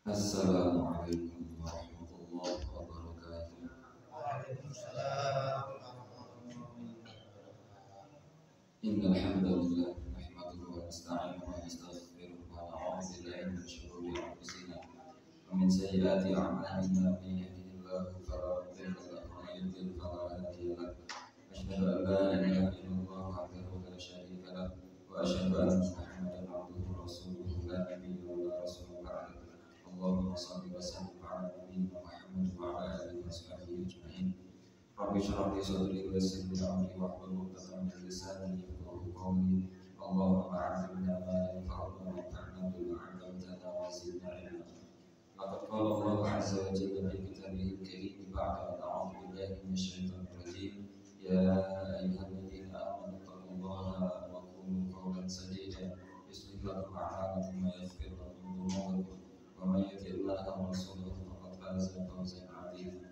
Assalamualaikum warahmatullahi wabarakatuh. Waalaikumsalam warahmatullahi wabarakatuh. Innal hamdalillah nahmaduhu wa nasta'inuhu wa nastaghfiruh wa na'udzu billahi min shururi anfusina wa min sayyiati a'malina may yahdihillahu fala mudilla lahu wa may yudlil fala hadiya lahu. Asyhadu an la ilaha illallah wahdahu la syarika lahu wa asyhadu anna Muhammadan abduhu wa rasuluhu la nabiyya wa la rasula ba'dahu. Allahumma shalli wa sallim ala nabiyyina Muhammad wa ala alihi wa sahbihi ajma'in. Rabbi shrah li sadri wa yassir li amri wahlul 'uqdatam min lisani yafqahu qawli. Allahumma 'allimna ma yanfa'una wanfa'na bima 'allamtana wa zidna 'ilma. Laqad qala Allah 'azza wa jalla fi kitabihil karim ba'da a'udzu billahi minasy syaithanir rajim. Ya ayyuhalladzina amanu taqullaha wa qulu qawlan sadida yuslih lakum a'malakum wa yaghfir lakum dhunubakum wa may yuti'illaha wa rasulahu faqad faza fawzan 'azima.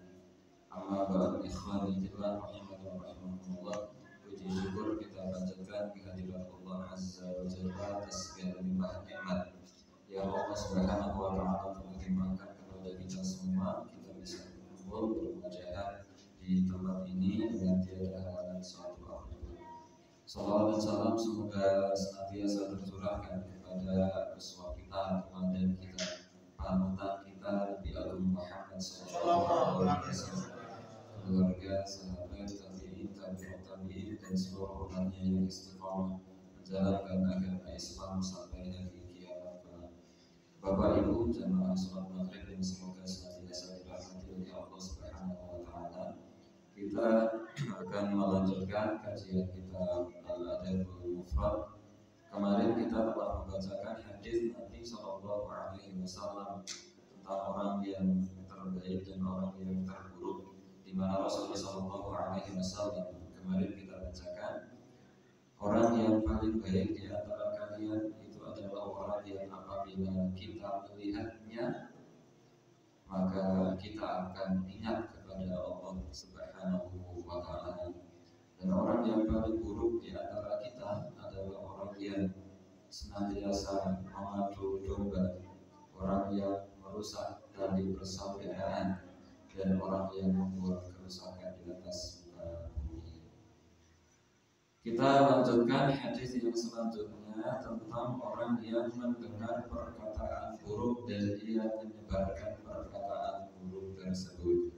Amma ba'd, ikhwani fillah rahimakum rahimakumullah. Puji syukur kita panjatkan kehadirat Allah Azza wa Jalla atas segala limpah nikmat. Ya Allah Subhanahu wa taala telah limpahkan kepada kita semua, kita bisa berkumpul bermujahadah di tempat ini dengan tiada halangan suatu apapun. Salawat dan salam semoga senantiasa tercurahkan kepada uswah kita, teladan kita, panutan kita Nabi Agung Muhammad sallallahu alaihi wasallam, keluarga, sahabat, tabi'in, tabi'in, dan seluruh umatnya yang istiqomah menjalankan agama Islam sampai hari kiamat kelak. Bapak Ibu jamaah salat maghrib yang semoga senantiasa dirahmati oleh Allah Subhanahu wa taala. Kita akan melanjutkan kajian kitab Al-Adabul Mufrad. Kemarin kita telah membacakan hadis Nabi Shallallahu Alaihi Wasallam tentang orang yang terbaik dan orang yang terburuk, di mana Rasulullah Shallallahu Alaihi Wasallam kemarin kita bacakan orang yang paling baik di antara kalian itu adalah orang yang apabila kita melihatnya maka kita akan ingat kepada Allah Subhanahu wa taala. Dan orang yang paling buruk di antara kita adalah orang yang senantiasa memadu domba, orang yang merusak tali persaudaraan, dan orang yang membuat kerusakan di atas muka bumi. Kita lanjutkan hadis yang selanjutnya tentang orang yang mendengar perkataan buruk dan dia menyebarkan perkataan buruk tersebut.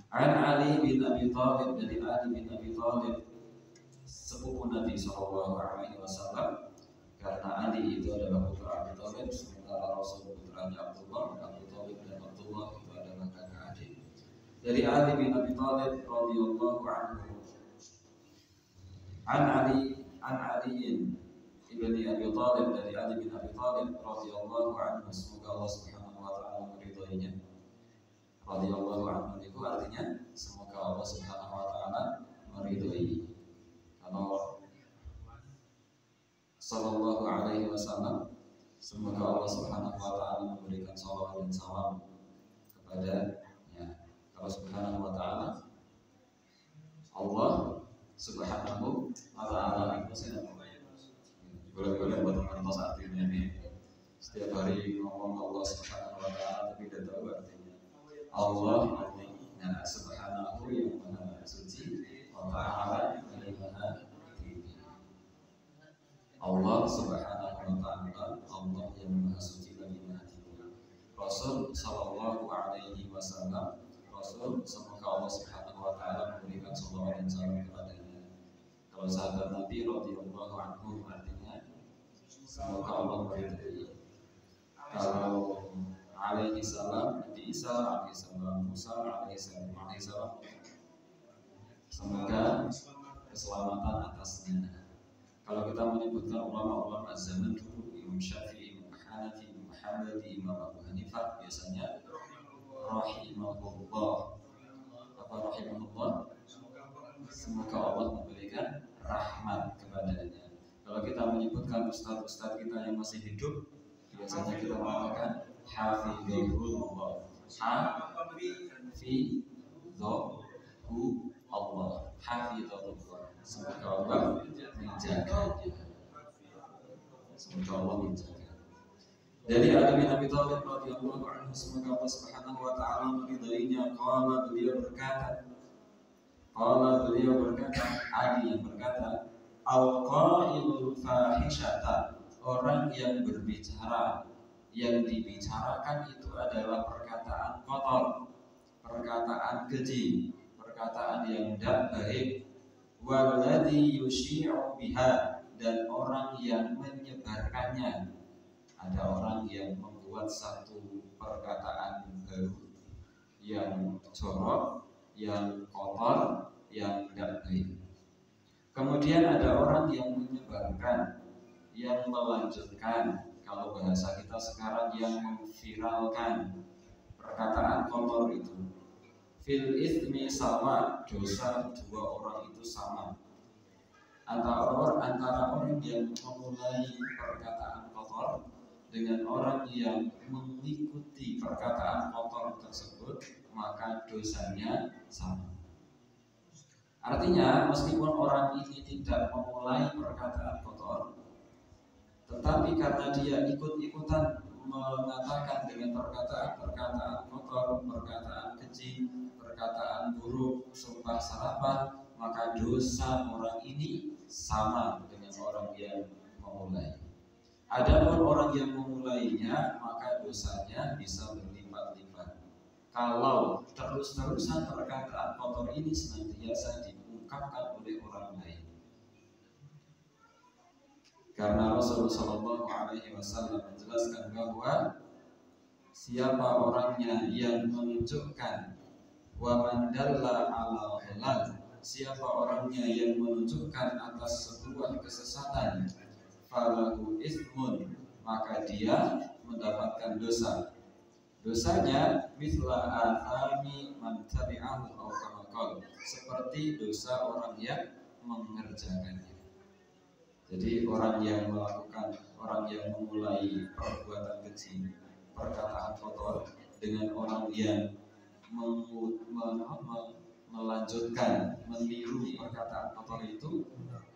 An Ali bin Abi Thalib, dari Ali bin Abi Thalib, sepupu Nabi Shallallahu Alaihi Wasallam. Karena Ali itu adalah putra Abi Thalib, sementara Rasul putranya Abdullah. Abu Thalib dan Abdullah itu adalah kakak adik. Dari Ali bin Abi Thalib radhiyallahu anhu, an Aliin ibni Abi Thalib, dari Ali bin Abi Thalib radhiyallahu anhu, semoga Allah Subhanahu wa taala meridhoinya. Radhiyallahu anhu itu artinya semoga Allah Subhanahu wa taala meridhoi. Kalau sallallahu alaihi wasallam, semoga Allah Subhanahu wa taala memberikan salawat dan salam kepadanya. Kalau Subhanahu wa taala, Allah Subhanahu wa taala itu saya boleh-boleh buat teman-teman saat ini setiap hari ngomong Allah Subhanahu wa taala tapi tidak tahu artinya. Allah artinya Subhanahu yang maha suci, wa ta'ala yang maha tinggi. Allah Subhanahu wa ta'ala, Allah yang maha suci lagi maha tinggi. Rasul sallallahu alaihi wasallam, Rasul semoga Allah Subhanahu wa ta'ala memberikan salawat dan salam kepadanya. Kalau sahabat Nabi radhiyallahu anhu artinya semoga Allah meridhai. Kalau alaihi salam, Nabi Isa alaihi salam, Musa alaihi salam, semoga keselamatan atasnya. Kalau kita menyebutkan ulama-ulama zaman dulu, Imam Syafi'i, Imam Hanafi, Imam Hambali, Imam Abu Hanifah, biasanya rahimahullah. Apa rahimahullah? Semoga Allah memberikan rahmat kepadanya. Kalau kita menyebutkan ustaz-ustaz kita yang masih hidup, biasanya kita mengatakan hafizahullah, hafizahullah, hafizahullah. Semoga Allah menjaganya. Semoga Allah menjaga. Dari Ali bin Abi Thalib radhiyallahu anhu, semoga Allah Subhanahu wa taala meridainya, beliau berkata, Ali yang berkata, al-qailul fahishata, orang yang berbicara, yang dibicarakan itu adalah perkataan kotor, perkataan keji, perkataan yang tidak baik, walladzi yusyi'u biha, dan orang yang menyebarkannya. Ada orang yang membuat satu perkataan baru yang jorok, yang kotor, yang tidak baik. Kemudian ada orang yang menyebarkan, yang melanjutkan, kalau bahasa kita sekarang yang memviralkan perkataan kotor itu. Fil itsmi sama, dosa dua orang itu sama. Antara orang yang memulai perkataan kotor dengan orang yang mengikuti perkataan kotor tersebut, maka dosanya sama. Artinya, meskipun orang ini tidak memulai perkataan kotor, tetapi karena dia ikut-ikutan mengatakan dengan perkataan kotor, perkataan keji, perkataan buruk, sumpah serapah, maka dosa orang ini sama dengan orang yang memulai. Adapun orang yang memulainya, maka dosanya bisa berlipat-lipat. Kalau terus-terusan perkataan kotor ini senantiasa diungkapkan oleh orang lain. Karena Rasulullah SAW menjelaskan bahwa siapa orangnya yang menunjukkan wa man dalla ala dhalal, siapa orangnya yang menunjukkan atas sebuah kesesatan, falahu ismun, maka dia mendapatkan dosa. Dosanya mithla athami man tabi'ahu aw kama qala, seperti dosa orang yang mengerjakannya. Jadi orang yang memulai perbuatan keji, perkataan kotor, dengan orang yang melanjutkan, meniru perkataan kotor itu,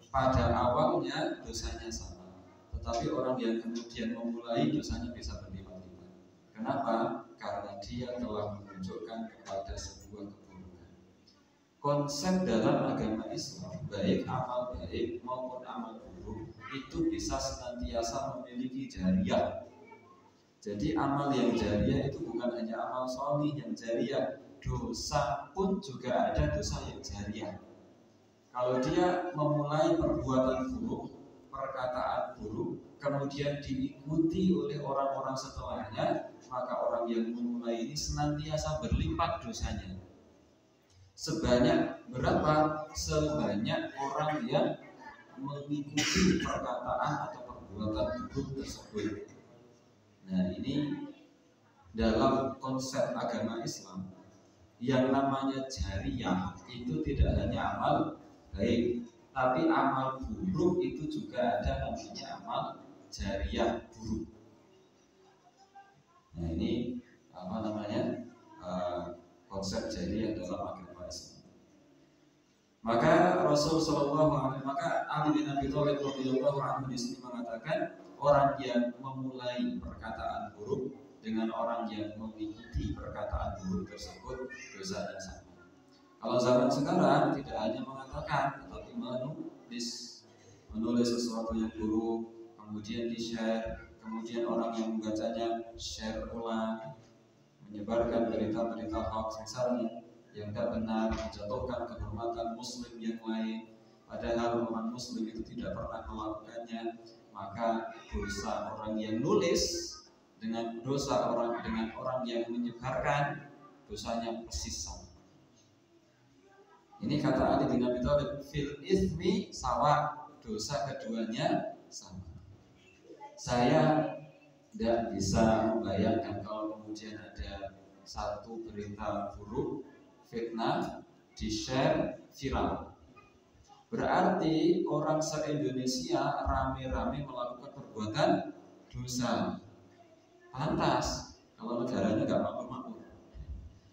pada awalnya dosanya sama. Tetapi orang yang kemudian memulai, dosanya bisa berlipat-lipat. Kenapa? Karena dia telah menunjukkan kepada sebuah keburukan. Konsep dalam agama Islam, baik amal baik maupun amal buruk, itu bisa senantiasa memiliki jariyah. Jadi amal yang jariyah itu bukan hanya amal sholih yang jariyah, dosa pun juga ada dosa yang jariyah. Kalau dia memulai perbuatan buruk, perkataan buruk, kemudian diikuti oleh orang-orang setelahnya, maka orang yang memulai ini senantiasa berlipat dosanya. Sebanyak berapa? Sebanyak orang yang mengikuti perkataan atau perbuatan buruk tersebut. Nah, ini dalam konsep agama Islam, yang namanya jariyah itu tidak hanya amal baik, tapi amal buruk itu juga ada namanya amal jariyah buruk. Nah, ini konsep jariyah dalam agama Islam. Maka Ali bin Abi Thalib radhiyallahu anhu di sini mengatakan, orang yang memulai perkataan buruk dengan orang yang mengikuti perkataan buruk tersebut, dosanya sama. Kalau zaman sekarang tidak hanya mengatakan, tetapi menulis sesuatu yang buruk, kemudian di-share, kemudian orang yang membacanya share ulang, menyebarkan berita-berita hoax misalnya yang tidak benar, menjatuhkan kehormatan muslim yang lain, padahal orang muslim itu tidak pernah melakukannya. Maka dosa orang yang nulis dengan orang yang menyebarkan, dosanya persis sama. Ini kata Ali bin Abi Thalib, fil itsmi sawa, dosa keduanya sama. Saya tidak bisa membayangkan kalau kemudian ada satu berita buruk, fitnah, di-share, viral. Berarti orang se-Indonesia rame-rame melakukan perbuatan dosa. Pantas kalau negaranya nggak makmur-makmur,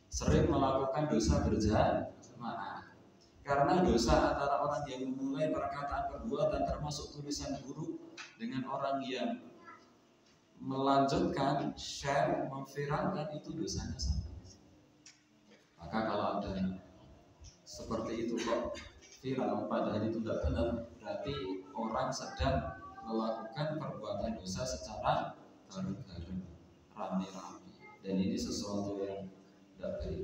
sering melakukan dosa berjamaah. Karena dosa antara orang yang memulai perkataan perbuatan termasuk tulisan buruk dengan orang yang melanjutkan, share, memviralkan itu dosanya sama. Maka kalau ada seperti itu kok viral padahal itu tidak benar, berarti orang sedang melakukan perbuatan dosa secara bareng-bareng, rame-rame, dan ini sesuatu yang tidak baik.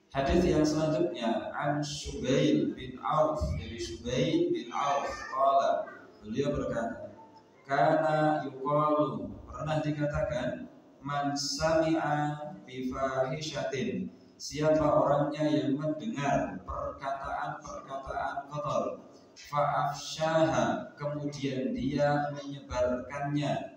Hadis yang selanjutnya an Syubail bin Auf, dari Syubail bin Auf qala, beliau berkata, kana yuqalu, pernah dikatakan, man sami'a bi fahishatin, siapa orangnya yang mendengar perkataan-perkataan kotor, fa'afsyaha, kemudian dia menyebarkannya,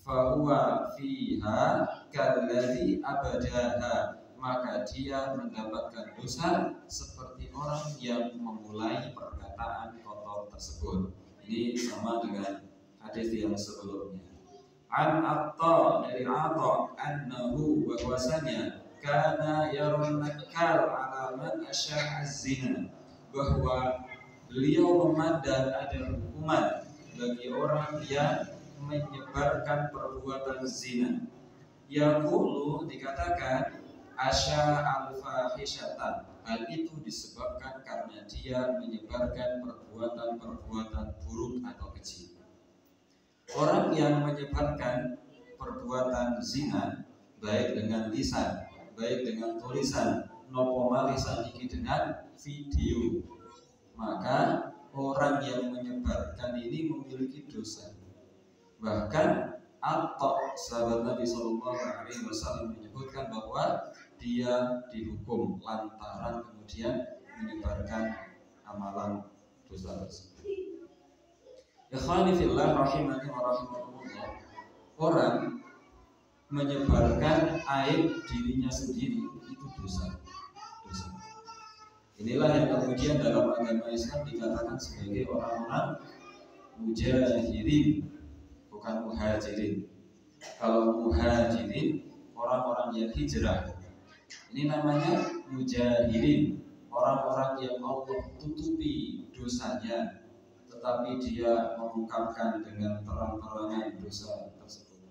fahuwa fiha kalladzi abadaha, maka dia mendapatkan dosa seperti orang yang memulai perkataan kotor tersebut. Ini sama dengan hadis yang sebelumnya. An Atta, dari Atta, annahu, bahwasanya, kana yarun nakal ala man asya'a zina, bahwa beliau memandang ada hukuman bagi orang yang menyebarkan perbuatan zina. Yaqulu, dikatakan, asya al-fahishatan, hal itu disebabkan karena dia menyebarkan perbuatan-perbuatan buruk atau keji. Orang yang menyebarkan perbuatan zina, baik dengan lisan, baik dengan tulisan, nopo malih saniki dengan video, maka orang yang menyebarkan ini memiliki dosa. Bahkan Atta, sahabat Nabi SAW, menyebutkan bahwa dia dihukum lantaran kemudian menyebarkan amalan dosa tersebut. Ikhwani fillah rahimani wa rahimakumullah, orang menyebarkan aib dirinya sendiri itu dosa. Inilah yang kemudian dalam agama Islam dikatakan sebagai orang-orang mujahirin, bukan muhajirin. Kalau muhajirin orang-orang yang hijrah, ini namanya mujahirin, orang-orang yang Allah tutupi dosanya, tetapi dia mengungkapkan dengan terang-terangan dosa tersebut.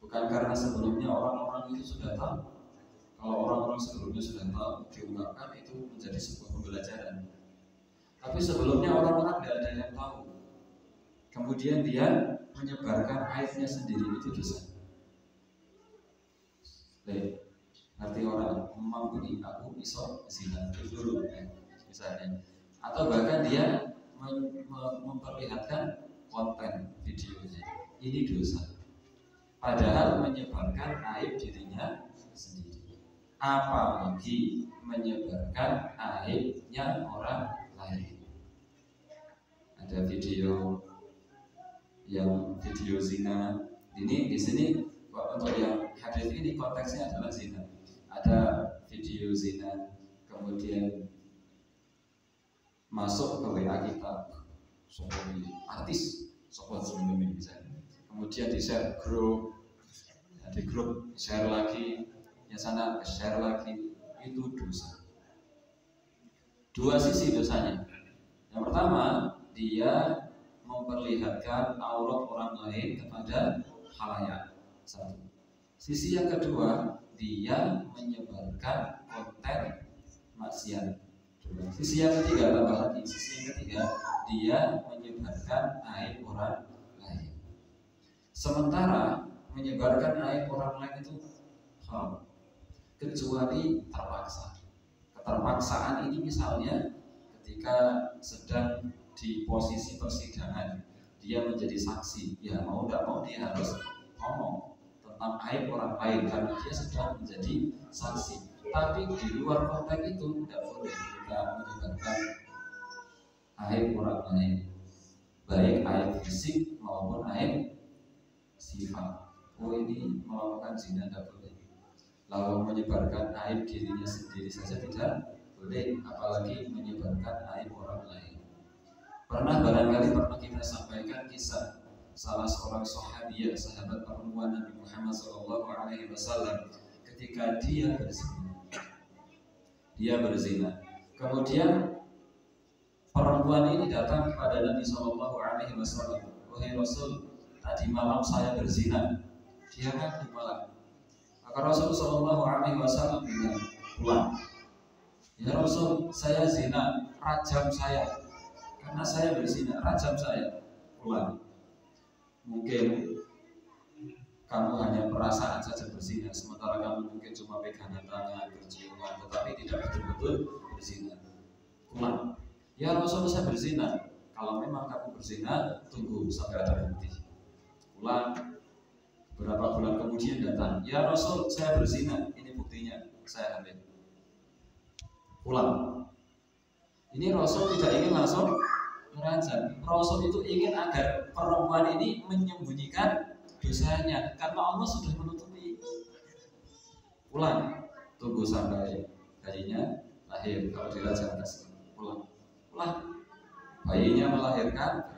Bukan karena sebelumnya orang-orang itu sudah tahu. Kalau orang-orang sebelumnya sudah tahu, diungkapkan, itu menjadi sebuah pembelajaran. Tapi sebelumnya orang-orang tidak ada yang tahu, kemudian dia menyebarkan aibnya sendiri, itu dosa. Baik, arti orang mampu nih, aku iso zina dulu, misalnya, atau bahkan dia memperlihatkan konten videonya, ini dosa. Padahal menyebarkan aib dirinya sendiri, apalagi menyebarkan aibnya orang lain. Ada video yang video zina, ini di sini untuk yang hadis ini konteksnya adalah zina. Ada video zina, kemudian masuk ke WA kita, seperti artis, seperti ini misalnya, kemudian di share grup, di grup share lagi, yang sana share lagi, itu dosa. Dua sisi dosanya. Yang pertama, dia memperlihatkan aurat orang lain kepada khalayak. Satu. Sisi yang kedua, dia menyebarkan konten maksiat. Sisi yang ketiga, tambah lagi, sisi yang ketiga, dia menyebarkan aib orang lain. Sementara menyebarkan aib orang lain itu haram, kecuali terpaksa. Keterpaksaan ini misalnya ketika sedang di posisi persidangan, dia menjadi saksi, ya mau tidak mau dia harus ngomong tentang aib orang lain karena dia sedang menjadi saksi. Tapi di luar konteks itu tidak boleh kita menyebarkan aib orang lain, baik aib fisik maupun aib sifat. Oh, ini melakukan zina tidak boleh. Lalu menyebarkan aib dirinya sendiri saja tidak boleh, apalagi menyebarkan aib orang lain. Barangkali pernah kita sampaikan kisah salah seorang sahabiah, sahabat perempuan Nabi Muhammad SAW, ketika dia berzina. Kemudian perempuan ini datang kepada Nabi SAW, wahai Rasul, tadi malam saya berzina. Dia ngaku malam. Maka Rasulullah Shallallahu Alaihi Wasallam bilang, pulang. Ya Rasul, saya zina, rajam saya. Karena saya berzina, rajam saya. Pulang. Mungkin kamu hanya perasaan saja berzina, sementara kamu mungkin cuma pegangan tangan, berciuman, tetapi tidak betul-betul berzina. Pulang. Ya Rasul, saya berzina. Kalau memang kamu berzina, tunggu sampai ada bukti. Pulang. Beberapa bulan kemudian datang. Ya Rasul, saya berzina. Ini buktinya, saya hamil. Pulang. Ini Rasul tidak ingin langsung merajam. Rasul itu ingin agar perempuan ini menyembunyikan dosanya, karena Allah sudah menutupi. Pulang. Tunggu sampai bayinya lahir. Kalau dirajam kasih. Pulang. Bayinya melahirkan,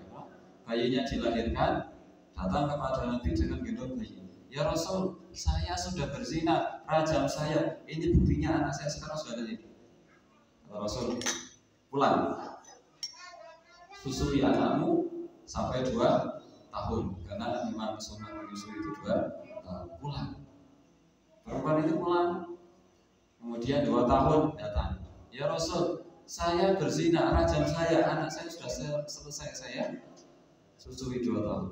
bayinya dilahirkan, datang kepada Nabi dengan gendong bayi. Ya Rasul, saya sudah berzina, rajam saya. Ini buktinya anak saya sekarang sudah lahir. Kata Rasul, pulang. Susui anakmu sampai 2 tahun, karena memang sunnah menyusui itu 2 tahun. Pulang. Perempuan itu pulang. Kemudian 2 tahun datang. Ya Rasul, saya berzina, rajam saya, anak saya sudah selesai, saya susui 2 tahun.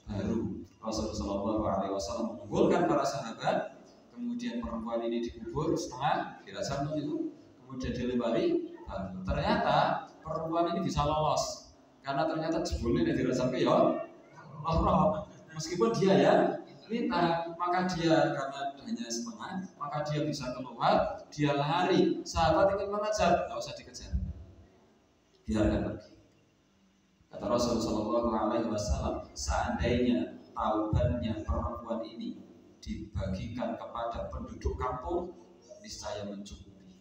Baru Rasulullah Shallallahu Alaihi Wasallam mengumpulkan para sahabat. Kemudian perempuan ini dikubur setengah, dirajam itu, kemudian dilempari batu. Ternyata perempuan ini bisa lolos, karena ternyata jebulnya dirajam ke ya Allah. Meskipun dia ya minta, maka dia karena hanya setengah, maka dia bisa keluar, dia lari. Sahabat ingin mengejar, tidak usah dikejar, biarkan pergi. Kata Rasulullah Shallallahu Alaihi Wasallam, seandainya taubatnya perempuan ini dibagikan kepada penduduk kampung, niscaya mencukupi.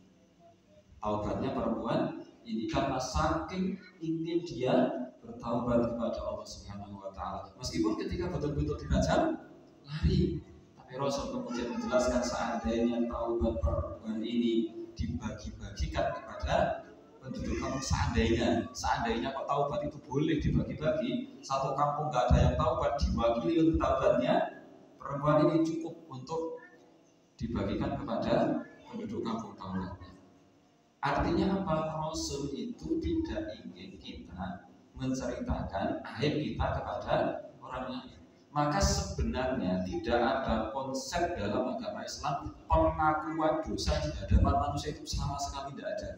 Taubatnya perempuan ini karena saking ingin dia bertaubat kepada Allah Subhanahu Wa Taala. Meskipun ketika betul-betul dirajam, lari. Tapi Rasul kemudian menjelaskan seandainya taubat perempuan ini dibagi-bagikan kepada penduduk kampung, seandainya kok taubat itu boleh dibagi-bagi, satu kampung nggak ada yang taubat, diwakili untuk taubatnya perempuan ini cukup untuk dibagikan kepada penduduk kampung taubatnya. Artinya apa? Rasul itu tidak ingin kita menceritakan aib kita kepada orang lain. Maka sebenarnya tidak ada konsep dalam agama Islam pengakuan dosa di hadapan manusia, itu sama sekali tidak ada.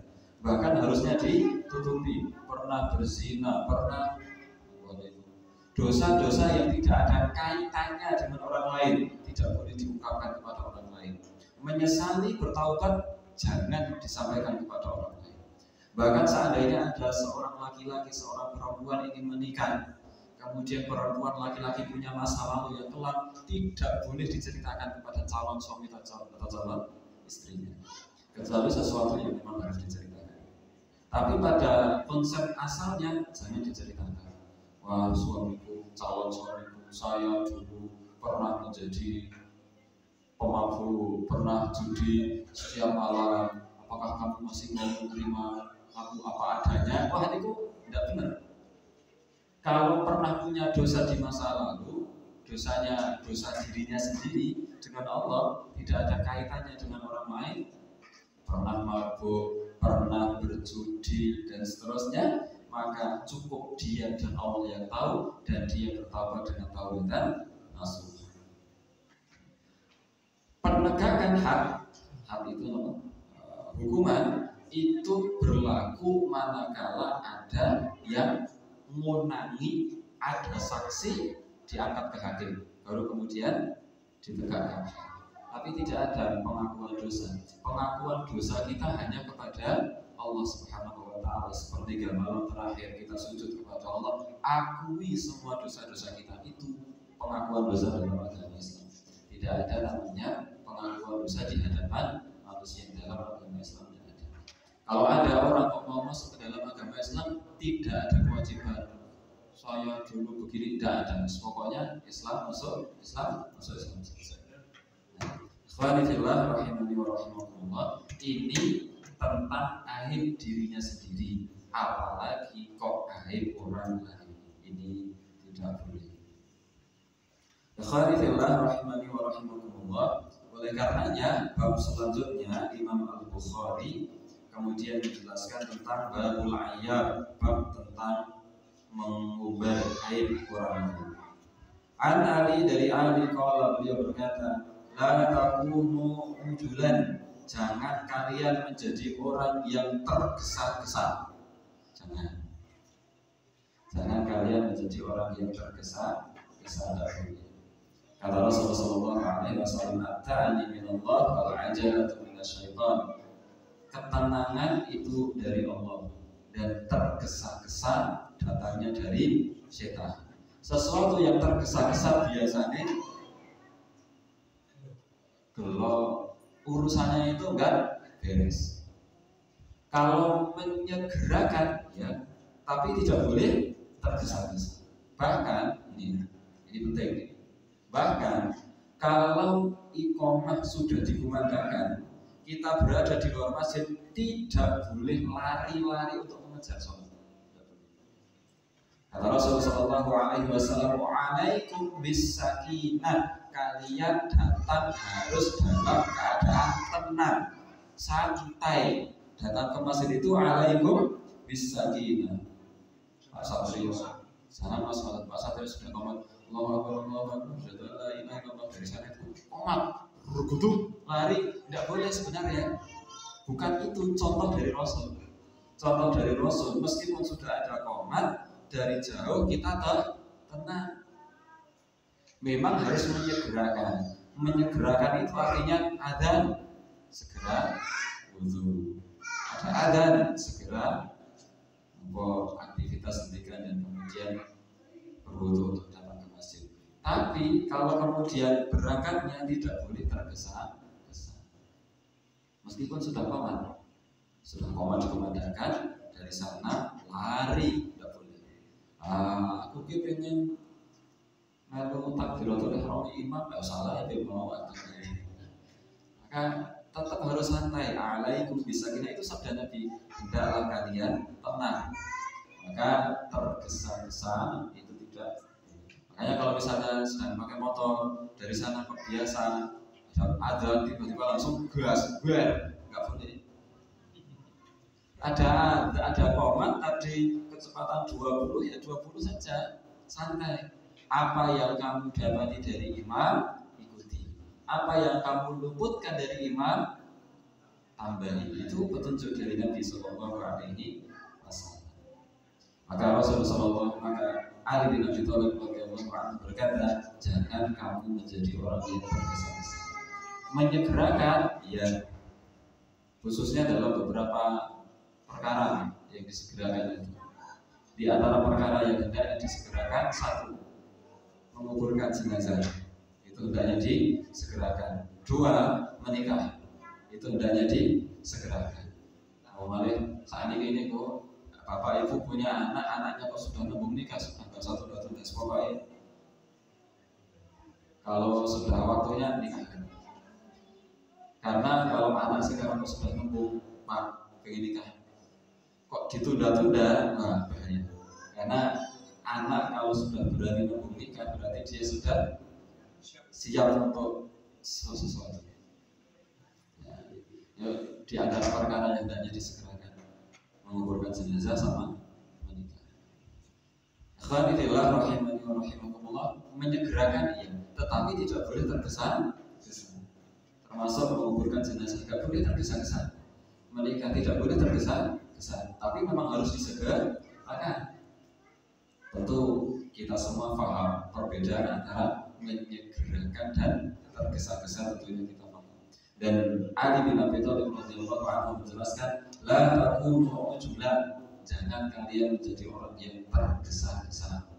Bahkan harusnya ditutupi. Pernah berzina, pernah dosa-dosa yang tidak ada kaitannya dengan orang lain tidak boleh diungkapkan kepada orang lain. Menyesali, bertaubat jangan disampaikan kepada orang lain. Bahkan seandainya ada seorang laki-laki, seorang perempuan ingin menikah, kemudian perempuan laki-laki punya masa lalu yang kelam, tidak boleh diceritakan kepada calon suami atau calon istrinya, kecuali sesuatu yang memang harus diceritakan. Tapi pada konsep asalnya jangan diceritakan. Wah, suamiku, calon suamiku, saya dulu pernah menjadi pemabuk, pernah judi setiap malam. Apakah kamu masih mau menerima aku apa adanya? Wah, itu tidak benar. Kalau pernah punya dosa di masa lalu, dosanya dosa dirinya sendiri dengan Allah, tidak ada kaitannya dengan orang lain. Pernah mabuk, pernah berjudi dan seterusnya, maka cukup dia dan Allah yang tahu, dan dia bertaubat dengan taubatan nasuh. Penegakan hak itu hukuman itu berlaku manakala ada yang menangi, ada saksi, diangkat ke hakim, baru kemudian ditegakkan. Tapi tidak ada pengakuan dosa. Pengakuan dosa kita hanya kepada Allah Subhanahu Wa Taala. Sepertiga malam terakhir kita sujud kepada Allah, akui semua dosa-dosa kita. Itu pengakuan dosa dalam agama Islam. Tidak ada namanya pengakuan dosa di hadapan manusia dalam agama Islam. Tidak ada. Kalau ada orang mau masuk ke dalam agama Islam, tidak ada kewajiban saya dulu begini, tidak ada. Pokoknya Islam masuk Islam. Alhamdulillah, rahimani wa rahimakumullah. Ini tentang aib dirinya sendiri, apalagi kok aib orang lain. Ini tidak boleh. Ikhwani fillah rahimani wa rahimakumullah. Oleh karenanya bab selanjutnya Imam Al-Bukhari kemudian menjelaskan tentang babul ayyab, bab tentang mengubah aib orang lain. An Ali dari Ali qala, beliau berkata, la takunu ujulan, jangan kalian menjadi orang yang tergesa-gesa. Jangan kalian menjadi orang yang tergesa-gesa. Kata Rasulullah sallallahu alaihi wasallam, "At-ta'ani minallah wal 'ajalatu minasyaitan." Ketenangan itu dari Allah dan tergesa-gesa datangnya dari setan. Sesuatu yang tergesa-gesa biasanya kalau urusannya itu enggak beres. Kalau menyegerakan ya, tapi tidak boleh tergesa-gesa. Bahkan ini penting. Bahkan kalau iqamah sudah dikumandangkan, kita berada di luar masjid tidak boleh lari-lari untuk mengejar sholat. Kata Rasulullah sallallahu alaihi wasallam, "Alaikum bis-sakinah." Kalian datang harus dalam keadaan tenang, santai. Datang ke masjid itu alaikum bis-sakinah. Pak Satrio, sana Mas Pak Satrio sudah komat, Allahu Akbar, Allahu Akbar, la ilaha illallah, dari sana itu komat, bergudu, lari, tidak boleh sebenarnya. Bukan itu contoh dari Rasul. Contoh dari Rasul, meskipun sudah ada komat, dari jauh kita tenang. Memang harus menyegerakan. Menyegerakan itu artinya adzan, segera wudu. Ada adzan, segera aktivitas hentikan dan kemudian berwudu untuk datang ke masjid. Tapi kalau kemudian berangkatnya tidak boleh tergesa-gesa. Meskipun sudah komat dikumandangkan, dari sana lari tidak boleh. Aku pengen melu takbiratul ihram imam, enggak salah ya mau aktif. Maka tetap harus santai. Alaikum bisakinah, itu sabda Nabi, hendaklah kalian tenang. Maka tergesa-gesa itu tidak. Makanya kalau misalnya sedang pakai motor, dari sana biasa ada tiba-tiba langsung gas, nggak boleh. Ada komat tadi kecepatan 20 ya 20 saja, santai. Apa yang kamu dapati dari imam, ikuti. Apa yang kamu luputkan dari imam, tambahi. Itu petunjuk dari Nabi Sallallahu Alaihi Wasallam. Maka Rasulullah Ali bin Abi Thalib radhiyallahu anhu berkata, jangan kamu menjadi orang yang tergesa-gesa. Menyegerakan, ya, khususnya dalam beberapa perkara yang disegerakan itu. Di antara perkara yang hendaknya disegerakan, satu, menguburkan jenazah, itu hendaknya disegerakan. Dua, menikah, itu hendaknya disegerakan. Nah, malah saat ini kok bapak ibu punya anak, anaknya kok sudah nembung nikah, sudah nggak satu dua tugas pokoknya. Kalau sudah waktunya nikahkan. Karena kalau anak sekarang kok sudah nembung, pak pengen nikah, kok ditunda-tunda, nah bahaya. Karena anak kalau sudah berani nembung nikah berarti dia sudah siap untuk sesuatu. Ya, di antara perkara yang hendaknya disegerakan, menguburkan jenazah sama menikah. Ikhwani fillah rahimani wa rahimakumullah, menyegerakan iya, tetapi tidak boleh tergesa-gesa. Termasuk menguburkan jenazah tidak boleh tergesa-gesa. Menikah tidak boleh tergesa-gesa, tapi memang harus disegerakan. Tentu kita semua paham perbedaan antara menyegerakan dan tergesa-gesa, tentunya kita paham. Dan Ali bin Abi Thalib radhiyallahu anhu menjelaskan, la takunu ujulan, jangan kalian menjadi orang yang tergesa-gesa.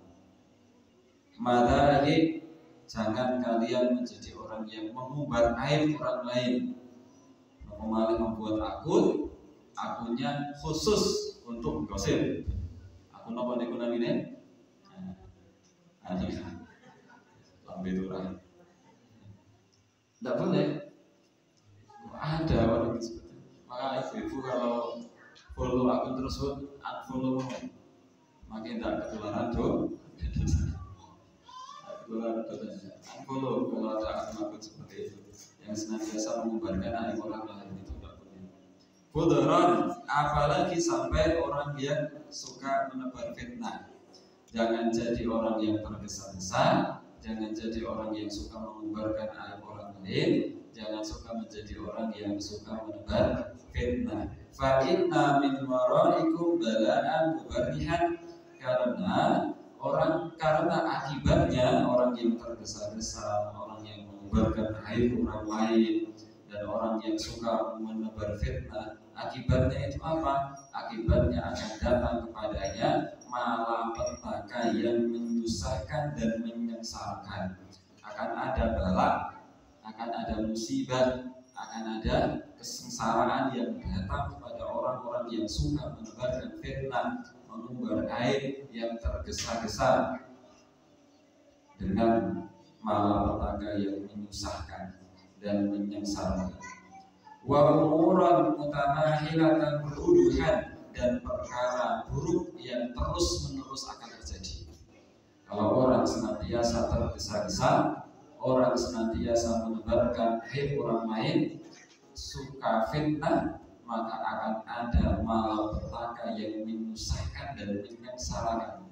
Madahik, jangan kalian menjadi orang yang mengumbar aib orang lain, malah membuat akunnya khusus untuk gosip. Akun apa niku namine? Lambe turah. Tidak boleh. Ada orang seperti itu. Maka ibu-ibu kalau follow akun terus unfollow, makin tidak ketularan Unfollow kalau ada akun-akun seperti itu yang senantiasa menyebarkan aib orang lain, itu tidak boleh. Fudron, apalagi sampai orang yang suka menebar fitnah. Jangan jadi orang yang tergesa-gesa, jangan jadi orang yang suka menyebarkan aib orang lain, jangan suka menjadi orang yang suka menebar fitnah. Fa inna min waraikum bala'an mubarrihan, karena akibatnya orang yang tergesa-gesa, orang yang menyebarkan aib orang lain, dan orang yang suka menebar fitnah, akibatnya itu apa? Akibatnya akan datang kepadanya malapetaka yang menyusahkan dan menyengsarakan. Akan ada bala, akan ada musibah, akan ada kesengsaraan yang datang kepada orang-orang yang suka menebarkan fitnah, menebar aib yang tergesa-gesa dengan malapetaka yang menyusahkan dan menyengsarakan. Wa umuran mutamahilatan beruduhan, dan perkara buruk yang terus-menerus akan terjadi. Kalau orang senantiasa tergesa-gesa, orang senantiasa menebarkan aib orang lain, suka fitnah, maka akan ada malapetaka yang menyusahkan dan menyengsarakan.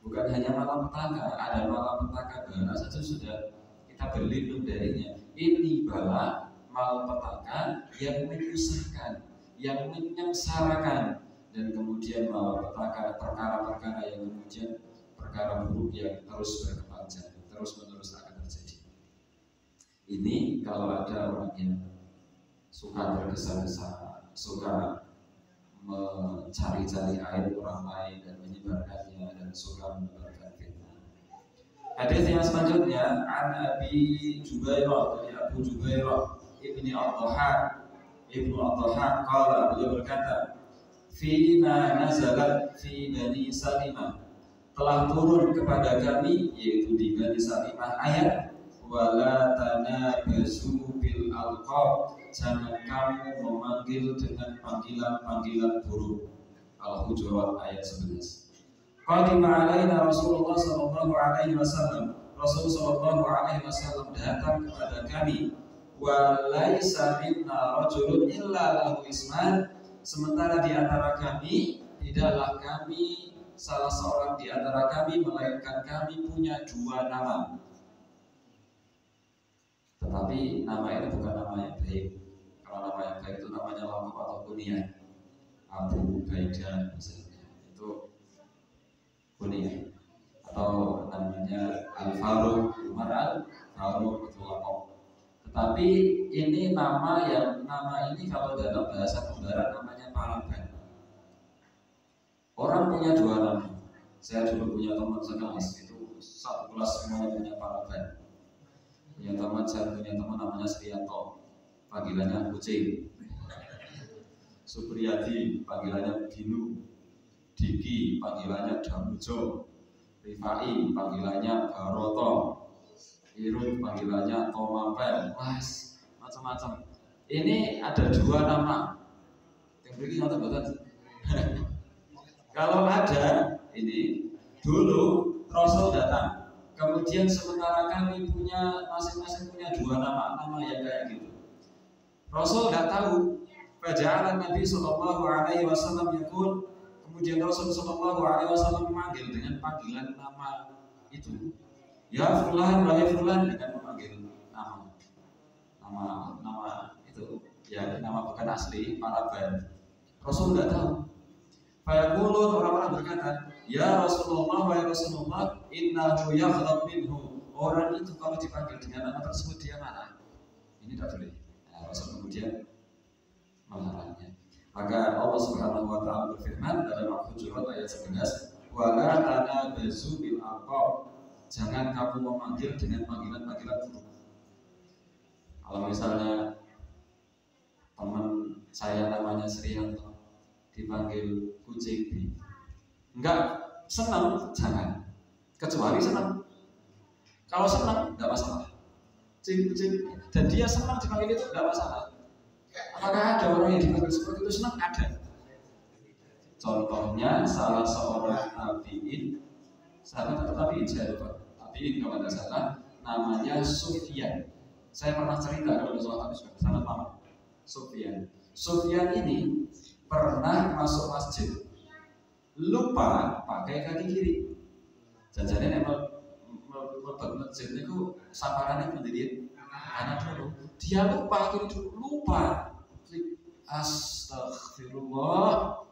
Bukan hanya malapetaka, ada malapetaka bala saja sudah kita berlindung darinya. Ini bala malapetaka yang menyusahkan, yang menyengsarakan, dan kemudian malapetaka perkara-perkara yang kemudian perkara buruk yang terus berkepanjangan, terus-menerus akan terjadi. Ini kalau ada orang yang suka tergesa-gesa, suka mencari-cari aib orang lain dan menyebarkannya, dan suka menebarkan fitnah. Hadis yang selanjutnya, an Abi Jubairah, dari Abu Jubairah ibni Al-Dhahhak, qala, beliau berkata, Fima nazalat fi Bani Salimah, telah turun kepada kami, yaitu di Bani Salimah, ayat wala tanabazu bil alqab, jangan kamu memanggil dengan panggilan-panggilan buruk. Al-Hujurat ayat 11. Qadima alaina Rasulullah sallallahu alaihi wasallam, Rasul sallallahu alaihi wasallam datang kepada kami, wa laisa minna rajulun illa lahu isman, sementara di antara kami tidaklah kami salah seorang di antara kami melainkan kami punya dua nama. Tetapi nama ini bukan nama yang baik. Kalau nama yang baik itu namanya laqab atau kunyah. Abu Ubaidah misalnya, itu kunyah. Atau namanya Al-Faruq, Umar Al-Faruq, itu laqab. Tetapi ini nama ini kalau dalam bahasa pembarat namanya paraban. Orang punya dua nama. Saya dulu punya teman sekelas, itu satu kelas semuanya punya paraban. Saya punya teman namanya Sriyanto, panggilannya Kucing. Supriyadi, panggilannya Ginu. Diki, panggilannya Damujo. Rifai, panggilannya Baroto. Irun, panggilannya Tomapel. Mas, macam-macam. Ini ada dua nama. Yang begini nonton. Kalau ada ini, dulu Rasul datang. Kemudian sementara kami punya masing-masing punya dua nama yang kayak gitu. Rasul nggak tahu. Faja'ala Nabi Sallallahu Alaihi Wasallam yakun. Kemudian Rasul Sallallahu Alaihi Wasallam memanggil dengan panggilan nama itu. Ya Fulan, wahai Fulan, dengan memanggil nama itu. Ya nama bukan asli, paraban. Rasul nggak tahu. Fayaqulun, orang-orang berkata, ya Rasulullah, wahai Rasulullah, innahu yaghdab minhu. Orang itu kalau dipanggil dengan nama tersebut dia marah. Ini tidak boleh. Nah, Rasul kemudian melarangnya. Maka Allah Subhanahu wa taala berfirman dalam Al-Hujurat ayat 11, wa la tanabazu bil alqab. Jangan kamu memanggil dengan panggilan-panggilan buruk. Kalau misalnya teman saya namanya Sriyanto dipanggil Kucing, enggak senang, jangan. Kecuali senang. Kalau senang, enggak masalah. Kucing, dan dia senang dipanggil itu enggak masalah. Apakah ada orang yang dipanggil seperti itu senang? Ada. Contohnya salah seorang tabi'in, sahabat tabi'in, saya lupa tabi'in kalau tidak salah, namanya Sufyan. Saya pernah cerita kalau di sholat habis sangat lama. Sufyan ini pernah masuk masjid, lupa pakai kaki kiri. Jangan-jangan mlebu masjid niku saparane berdiri kanan dulu. Dia lupa kiri dulu, lupa. Astagfirullah,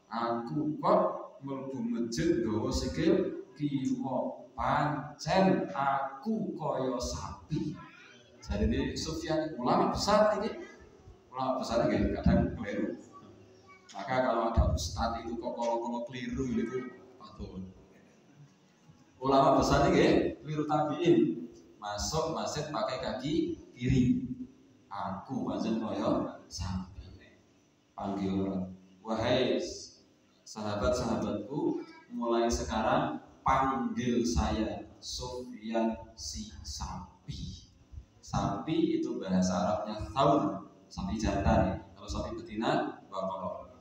aku kok mlebu masjid nggawa sikil kiwa, pancen aku kaya sapi. Jadi Sufyan ulama besar ini, kadang keliru. Maka kalau ada ustadz itu kok kalau keliru itu patut. Ulama besar ini keliru tabiin, masuk masjid pakai kaki kiri. Aku pancen kaya sapi. Panggil, wahai sahabat-sahabatku, mulai sekarang panggil saya Sufyan si sapi. Sapi itu bahasa Arabnya thaur, sapi jantan ya. Kalau sapi betina, baqarah.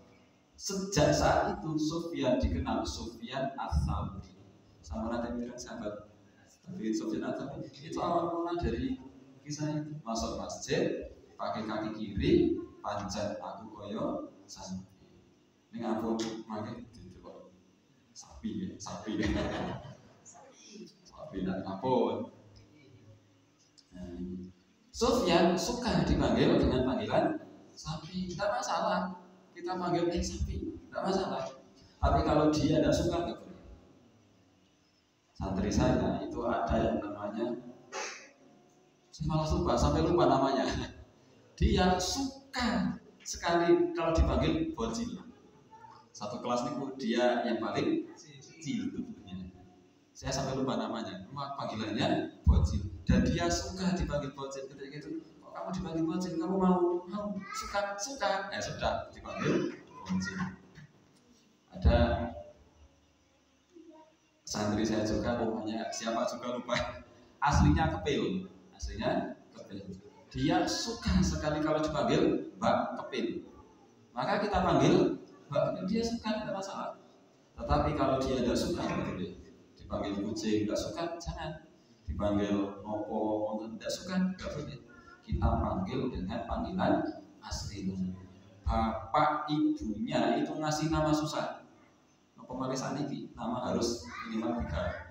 Sejak saat itu Sufyan dikenal Sufyan as-Tsauri. Sama nanti bilang sahabat, tapi Sufyan as-Tsauri itu awal mula dari kisah itu. Masuk masjid pakai kaki kiri, pancen aku koyo sapi. Ini apa makai coba sapi dan ngapun. Sufyan suka dipanggil dengan panggilan sapi, tidak masalah. Kita panggil sapi, tidak masalah. Tapi kalau dia tidak suka, nggak boleh. Santri saya itu ada yang namanya, saya malah lupa, sampai lupa namanya. Dia suka sekali kalau dipanggil bocil. Satu kelas itu dia yang paling kecil. Saya sampai lupa namanya, panggilannya bocil. Dan dia suka dipanggil bocil. Ketika itu, kok kamu dipanggil bocil? Kamu mau? Suka. Sudah dipanggil bocil. Ada santri saya juga, namanya siapa juga lupa. Aslinya Kepil. Dia suka sekali kalau dipanggil Mbak Kepil. Maka kita panggil Mbak Kepil, dia suka, tidak masalah. Tetapi kalau dia tidak suka, dipanggil kucing, tidak suka, jangan. Dipanggil nopo, tidak suka, tidak boleh. Kita panggil dengan panggilan aslinya. Bapak ibunya itu ngasih nama susah. Nopo malih saniki, nama harus minimal 3 kata.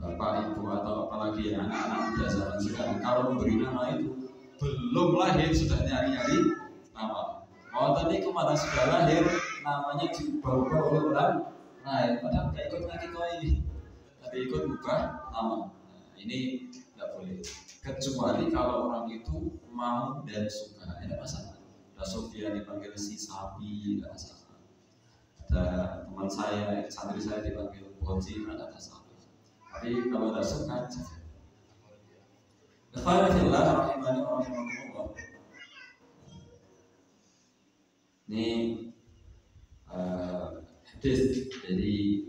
Bapak ibu atau apalagi anak-anak muda zaman sekarang kalau memberi nama itu belum lahir sudah nyari-nyari nama. Oh tadi kemana sudah lahir namanya diubah-ubah oleh orang lain, padahal nggak ikut ngaji koi, tapi ikut ubah nama. Nah, ini nggak boleh. Kecuali kalau orang itu mau dan suka, tidak masalah. Ada Sofia dipanggil si sapi, tidak masalah. Ada teman saya, santri saya dipanggil bocil, tidak masalah. Tapi kalau tidak suka, Alhamdulillah, rahimahullah. Ini hadis dari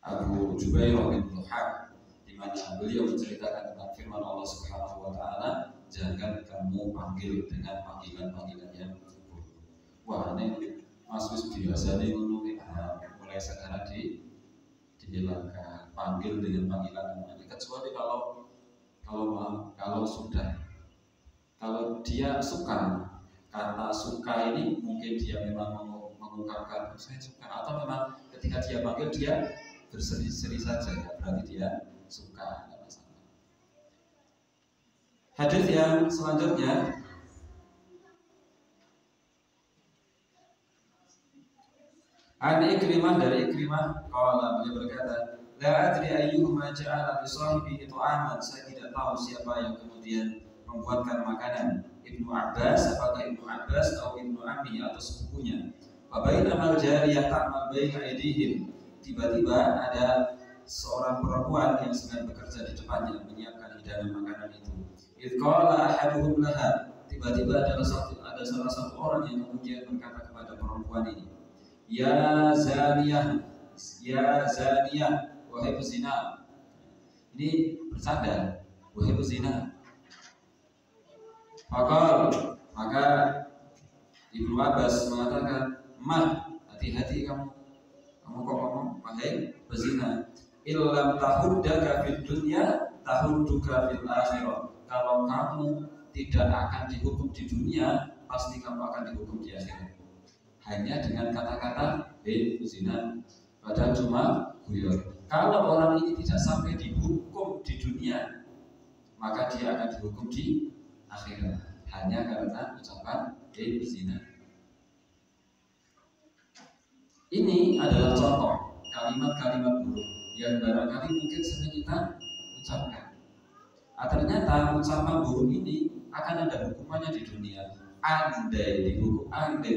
Abu Jubair bin Luhaq, di mana beliau menceritakan tentang firman Allah Subhanahu wa taala, jangan kamu panggil dengan panggilan-panggilan yang buruk. Wah, ini Mas wis biasa nih mulai sekarang dihilangkan, panggil dengan panggilan namanya, kecuali kalau dia suka. Kata suka ini mungkin dia memang mengungkapkan saya suka, atau memang ketika dia panggil dia berseri-seri saja, ya berarti dia suka, tidak masalah. Hadis yang selanjutnya Ikrimah, dari Ikrimah qala, beliau berkata, la adri ayyuhuma ja'ala bi sahibihi ta'aman, saya tidak tahu siapa yang kemudian membuatkan makanan. Ibnu Abbas, apakah Ibnu Abbas atau Ibnu Ammi atau sepupunya. Wa bainama jariyah ta'mal baina aydihim, tiba-tiba ada seorang perempuan yang sedang bekerja di depannya menyiapkan hidangan makanan itu. Idz qala ahaduhum laha, tiba-tiba ada salah satu orang yang kemudian berkata kepada perempuan ini, ya zaniyah, wahai pezina. Ini bercanda, wahai pezina. Maka Ibnu Abbas mengatakan, hati-hati kamu kok ngomong wahai berzina. Illam tahuddaka fid dunya tahudduka fil akhirah. Kalau kamu tidak akan dihukum di dunia, pasti kamu akan dihukum di akhirat. Hanya dengan kata-kata berzina, padahal cuma guyon. Kalau orang ini tidak sampai dihukum di dunia, maka dia akan dihukum di akhirat. Hanya karena ucapan berzina. Ini adalah contoh kalimat-kalimat buruk yang barangkali mungkin sering kita ucapkan. Ternyata ucapan buruk ini akan ada hukumannya di dunia. Andai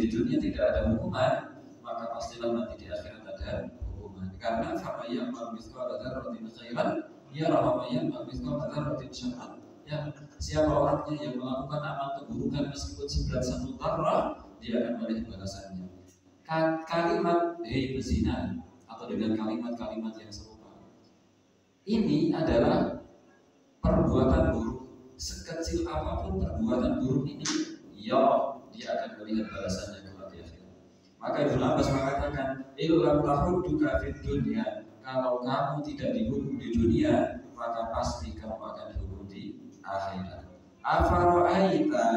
di dunia tidak ada hukuman, maka pastilah nanti di akhirat ada hukuman. Karena famayya ma'mithqala dzarratin khairan yarah wa mayya ma'mithqala dzarratin syarran. Ya, siapa orangnya yang melakukan amal keburukan meskipun seberat satu dzarrah, dia akan melihat balasannya. Kalimat berzina atau dengan kalimat-kalimat yang serupa ini adalah perbuatan buruk. Sekecil apapun perbuatan buruk ini, ya dia akan melihat balasannya kelak di akhirat. Maka Ibnu Abbas mengatakan, illam tahudduka fid dunya, kalau kamu tidak dihukum di dunia, maka pasti kamu akan dihukum di akhirat. Afara'aita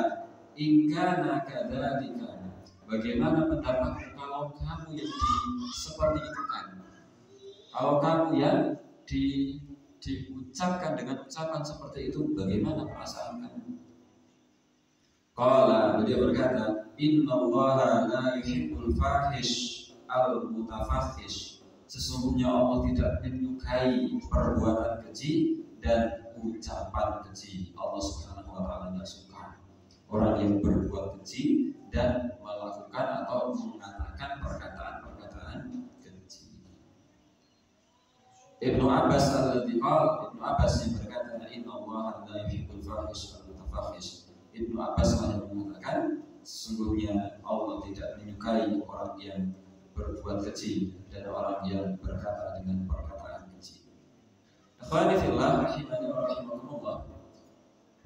in kana kadzalika, bagaimana pendapatmu kalau kamu yang seperti itu kan? Kalau kamu yang diucapkan dengan ucapan seperti itu, bagaimana perasaan kamu? Qala, beliau berkata, innallaha la yuhibbul fahish al-mutafakhish. Sesungguhnya Allah tidak menyukai perbuatan keji dan ucapan keji. Allah Subhanahu wa taala tidak suka orang yang berbuat keji dan melakukan atau mengatakan perkataan-perkataan keji. Ibnu Abbas yang berkata, innallaha la yuhibbul fahish al-mutafakhish. Ibnu Abbas yang mengatakan, sesungguhnya Allah tidak menyukai orang yang berbuat keji dan orang yang berkata dengan perkataan keji. Akhwani fillah rahimani wa rahimakumullah.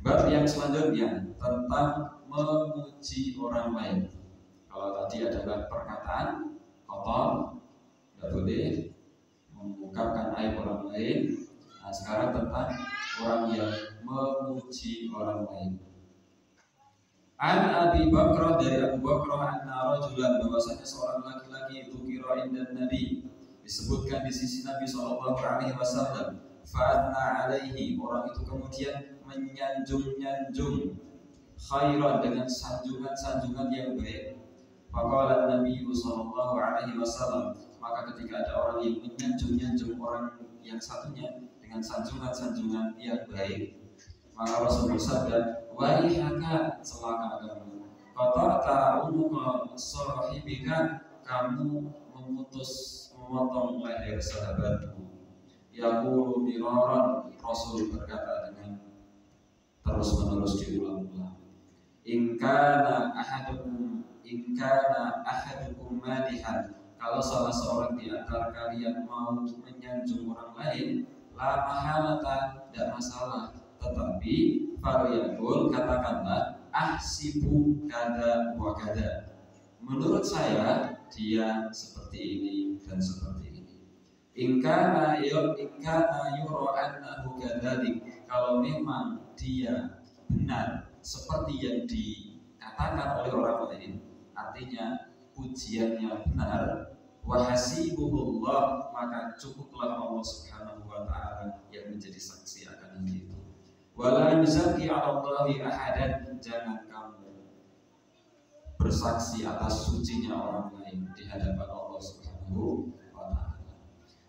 Bab yang selanjutnya tentang memuji orang lain. Kalau tadi adalah perkataan kotor, tidak boleh mengungkapkan aib orang lain. Nah, sekarang tentang orang yang memuji orang lain. An Abi Bakrah, dari Abu Bakrah, anna rajulan, bahwasanya seorang laki-laki itu kira indan Nabi, disebutkan di sisi Nabi SAW. Fa'atna alaihi, orang itu kemudian menyanjung-nyanjung khairan, dengan sanjungan-sanjungan yang baik. Faqala Nabi SAW, maka ketika ada orang yang menyanjung-nyanjung orang yang satunya dengan sanjungan-sanjungan yang baik, maka Rasul bersabda, waihaka, celaka kamu, qata'ta unuqa sahibika, kamu memotong leher sahabatmu. Yaqulu miraran, Rasul berkata dengan terus-menerus diulang-ulang, in kana ahadukum madihan, kalau salah seorang di antara kalian mau menyanjung orang lain, la mahalata, tidak masalah, tetapi falyaqul, katakanlah, ahsibu kada wa kada, menurut saya dia seperti ini dan seperti ini. In kana yura annahu kadzalik, kalau memang dia benar seperti yang dikatakan oleh orang lain, artinya pujiannya benar, wa hasibuhullah, maka cukuplah Allah Subhanahu wa taala yang menjadi saksi akan itu. Wala yuzaki 'ala Allahi ahadan, jangan kamu bersaksi atas sucinya orang lain di hadapan Allah Subhanahu wa taala.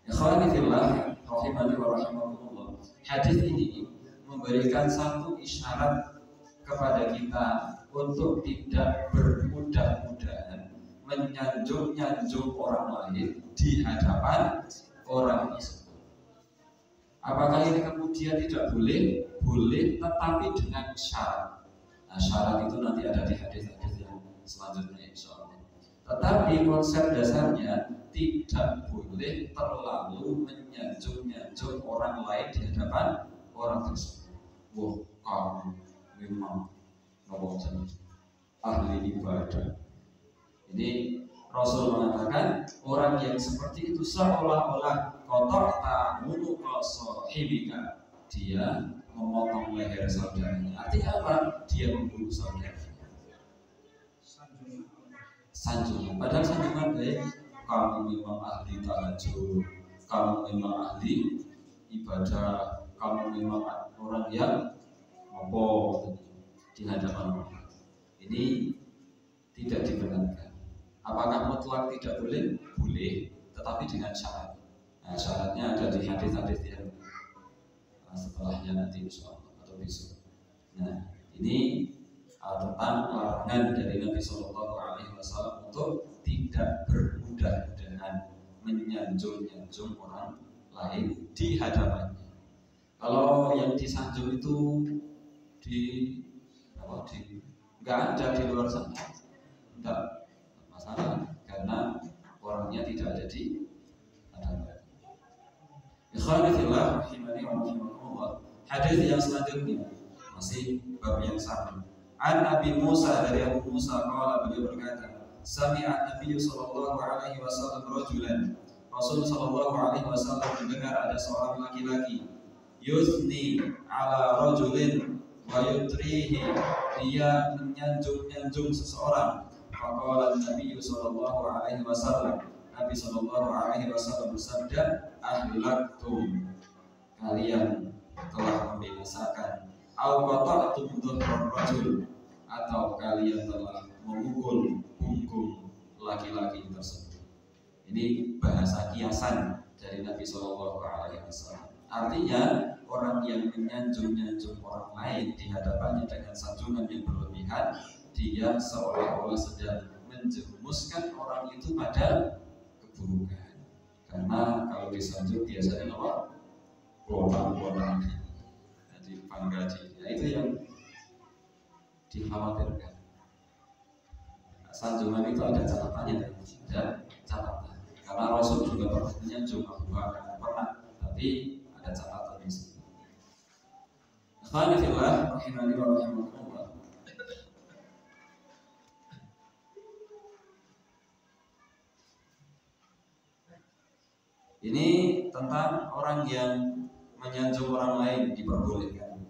Ikhwani fillah rahimani wa rahimakumullah. Hadis ini memberikan satu isyarat kepada kita untuk tidak bermudah-mudahan menyanjung-nyanjung orang lain di hadapan orang tersebut. Apakah ini kemudian tidak boleh? Boleh, tetapi dengan syarat. Nah, syarat itu nanti ada di hadis-hadis yang selanjutnya insyaallah. Tetapi konsep dasarnya tidak boleh terlalu menyanjung-nyanjung orang lain di hadapan orang tersebut. Wah, kamu memang ahli ibadah. Ini Rasul mengatakan orang yang seperti itu seolah-olah qata'ta unuqa sahibika, dia memotong leher saudaranya. Artinya apa? Dia membunuh saudaranya. Sanjungan, padahal sanjungan baik. Kamu memang ahli tahajud, kamu memang ahli ibadah, kamu memang orang yang apa di hadapan Allah. Ini tidak dibenarkan. Apakah mutlak tidak boleh? Boleh, tetapi dengan syarat. Nah, syaratnya ada di hadis-hadis yang setelahnya nanti insyaallah atau besok. Nah, ini tentang larangan dari Nabi Shallallahu Alaihi Wasallam untuk tidak bermudah-mudahan menyanjung-nyanjung orang lain di hadapannya. Kalau yang disanjung itu nggak ada di luar sana, enggak masalah karena orangnya tidak ada di hadapan. Ikhwani fillah rahimani wa rahimakumullah. Hadis yang selanjutnya masih bab yang sama. An Abi Musa, dari Abu Musa qala, beliau berkata, sami'a Nabi sallallahu alaihi wasallam rajulan, Rasul sallallahu alaihi wasallam mendengar ada seorang laki-laki yusni ala rajulin wa yutrihi, dia menyanjung-nyanjung seseorang. Faqala Nabi sallallahu alaihi wasallam, Nabi sallallahu alaihi wasallam bersabda, ahlaktum, kalian telah membinasakan, au qata'tum dhahra rajul, atau kalian telah memukul punggung laki-laki tersebut. Ini bahasa kiasan dari Nabi Shallallahu Alaihi Wasallam. Artinya orang yang menyanjung-nyanjung orang lain di hadapannya dengan sanjungan yang berlebihan, dia seolah-olah sedang menjerumuskan orang itu pada keburukan. Karena kalau disanjung biasanya apa? Kelopang-kelopang, jadi panggajinya itu yang dikhawatirkan. Sanjungan itu ada catatannya, ada catatan. Karena Rasul juga pernah menyanjung Abu Bakar, pernah, tapi ada catatan di situ. Ikhwani fillah rahimani wa rahimakumullah. Ini tentang orang yang menyanjung orang lain diperbolehkan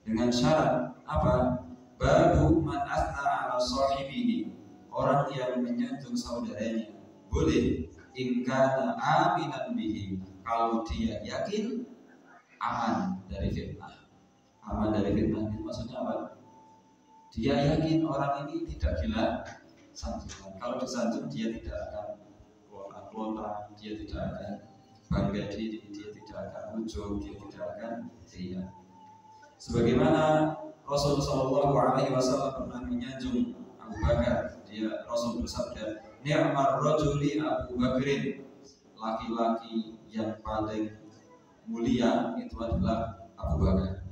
dengan syarat apa? Babu man asna ala sahibihi, orang yang menyanjung saudaranya boleh ingkana aminan bihi, kalau dia yakin aman dari fitnah. Aman dari fitnah itu maksudnya apa? Dia yakin orang ini tidak gila sanjungan. Kalau disanjung dia tidak akan kelontar, dia tidak akan bangga diri, dia tidak akan ujub, dia tidak akan ria. Sebagaimana Rasul Shallallahu Alaihi Wasallam pernah menyanjung Abu Bakar. Rasul bersabda, ni'mar rajuli Abu Bakrin, laki-laki yang paling mulia itu adalah Abu Bakar.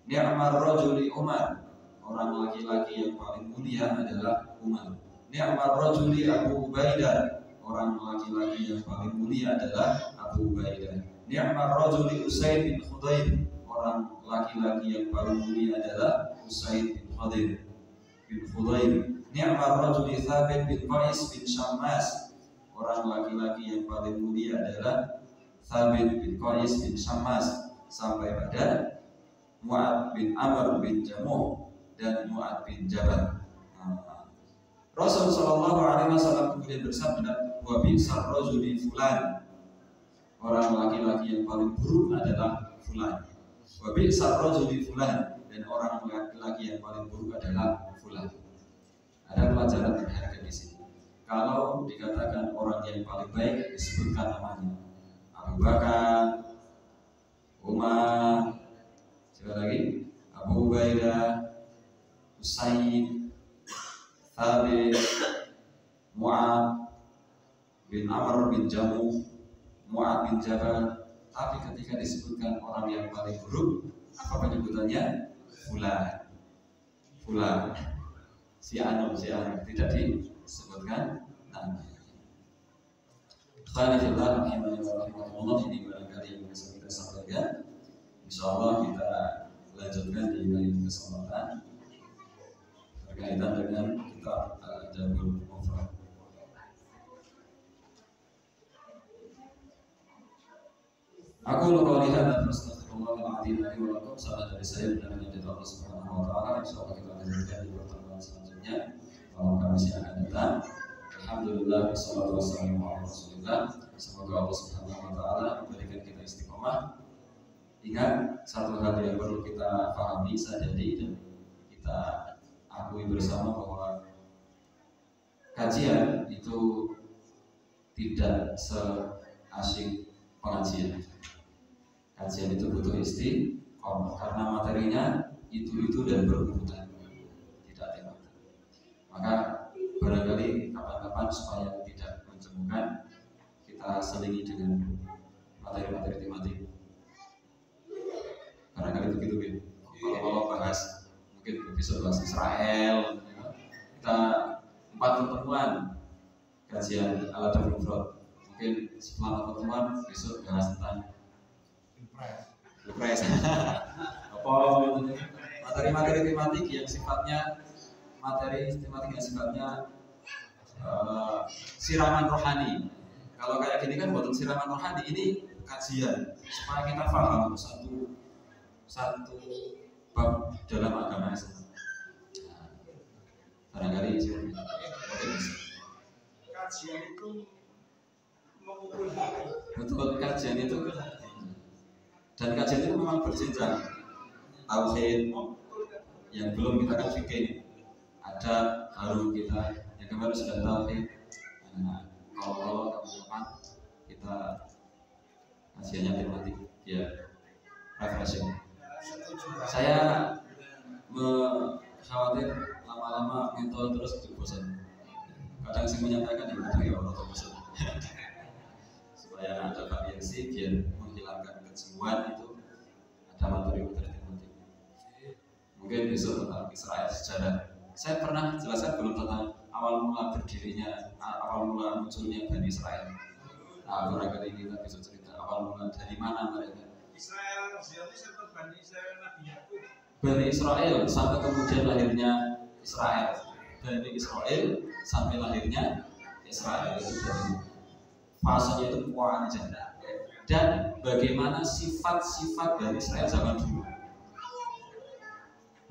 Ni'mar rajuli Umar, orang laki-laki yang paling mulia adalah Umar. Ni'mar rajuli Abu Ubaidah, orang laki-laki yang paling mulia adalah Abu Ubaidah. Ni'mar rajuli Usaid bin Khudair, orang laki-laki yang paling mulia adalah Usaid bin Khudair. Ni'mar rajuli Thabit bin Qais bin Syammas, orang laki-laki yang paling mulia adalah Thabit bin Qais bin Syammas, sampai pada Mu'ad bin Amr bin Jamuh dan Mu'ad bin Jabal. Rasul sallallahu alaihi wasallam kemudian bersabda, wa bi'sar rajuli fulan, orang laki-laki yang paling buruk adalah fulan. Wa bi'sar rajuli fulan, dan orang laki-laki yang paling buruk adalah fulan. Ada pelajaran yang berharga di sini. Kalau dikatakan orang yang paling baik disebutkan namanya Abu Bakar, Umar, siapa lagi? Abu Ubaidah, Usaid, Thabit, Mu'ad bin Amr bin Jamuh, Mu'ad bin Jabal. Tapi ketika disebutkan orang yang paling buruk, apa penyebutannya? Fulan. Si Anu, tidak disebutkan namanya. Khalifillah rahimani wa rahimahullah, ini barangkali yang bisa kita sampaikan. Insyaallah kita lanjutkan di lain kesempatan berkaitan dengan kitab Al-Adabul Mufrad. Aku lupa lihat dan astagfirullahaladzim li wa lakum. Salah dari saya benar dari Allah Subhanahu wa taala. Insyaallah kita lanjutkan di pertemuan selanjutnya malam Kamis yang akan datang. Alhamdulillah wassalatu wassalamu ala Rasulillah. Semoga Allah Subhanahu wa taala memberikan kita istiqomah. Ingat satu hal yang perlu kita pahami sadari dan kita akui bersama bahwa kajian itu tidak seasyik pengajian. Kajian itu butuh istiqomah karena materinya itu dan berurutan, tidak tembak. Maka barangkali kapan-kapan supaya tidak menjemukan, kita selingi dengan materi-materi tematik. Barangkali begitu ya. Kalau bahas mungkin besok bahas Israel, kita 4 pertemuan kajian al-adab mufrad. Mungkin setelah pertemuan besok bahas tentang Pilpres. Apa materi-materi tematik yang sifatnya siraman rohani. Kalau kayak gini kan bukan siraman rohani, ini kajian supaya kita paham satu bab dalam agama Islam. Barangkali kajian itu mengukur betul, kajian itu dan kajian itu memang berjenjang. Tauhid yang belum kita kan fikih, ada baru kita yang kemarin sudah tauhid. Nah, kalau kapan kita kajiannya tematik ya refreshing. Saya khawatir lama-lama mental terus itu bosan. Kadang saya menyampaikan ya Allah bosan. Supaya ada variasi biar menghilangkan kejenuhan itu ada materi-materi tematik. Mungkin besok tentang Israel sejarah. Saya pernah jelaskan belum tentang awal mula munculnya Bani Israel. Nah, barangkali kita bisa cerita awal mula dari mana mereka. Israel Zionis atau Bani Israel Nabi Yakub? Bani Israel sampai kemudian lahirnya Israel. Bani Israel sampai lahirnya Israel itu dari fasenya itu panjang. Dan bagaimana sifat-sifat Bani Israel zaman dulu.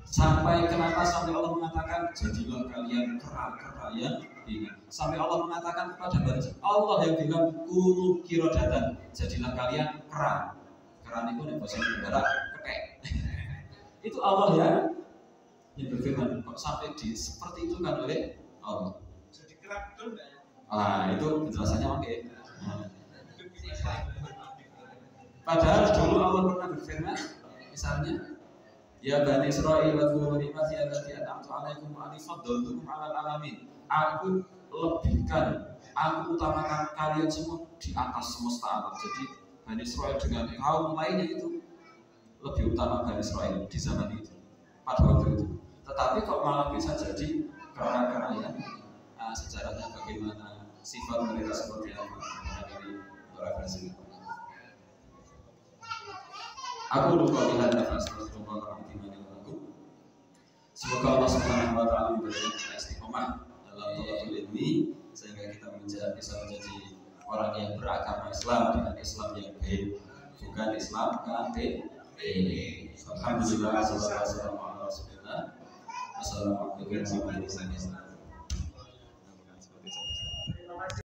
Sampai kenapa sampai Allah mengatakan jadilah kalian kera-kera yang ini. Sampai Allah mengatakan kepada Bani Israel, Allah yang bilang kunu kirodatan, jadilah kalian kera. Kera itu nih bahasa negara kekek. Itu Allah yang berfirman. Kok sampai di seperti itu kan oleh Allah. Jadi kera betul nggak ya? Ah, itu penjelasannya oke. Padahal dulu Allah pernah berfirman, misalnya, ya Bani Israil wa dzkuru ni'mati allati an'amtu 'alaikum wa anni faddaltukum 'alal 'alamin. Aku utamakan kalian semua di atas semesta alam. Jadi Bani Israil dengan kaum lainnya itu lebih utama Bani Israil di zaman itu, pada waktu itu. Tetapi kok malah bisa jadi kera-kera yang sejarahnya bagaimana, sifat mereka seperti apa, dari referensi. Aku lupa lihat nafas Rasulullah. Semoga Allah Subhanahu wa taala memberikan kita istiqomah dalam thalabul ilmi sehingga kita bisa menjadi orang yang beragama Islam dengan Islam yang baik, bukan Islam kafir. Alhamdulillah, sallallahu alaihi wasallam. Assalamualaikum warahmatullahi wabarakatuh.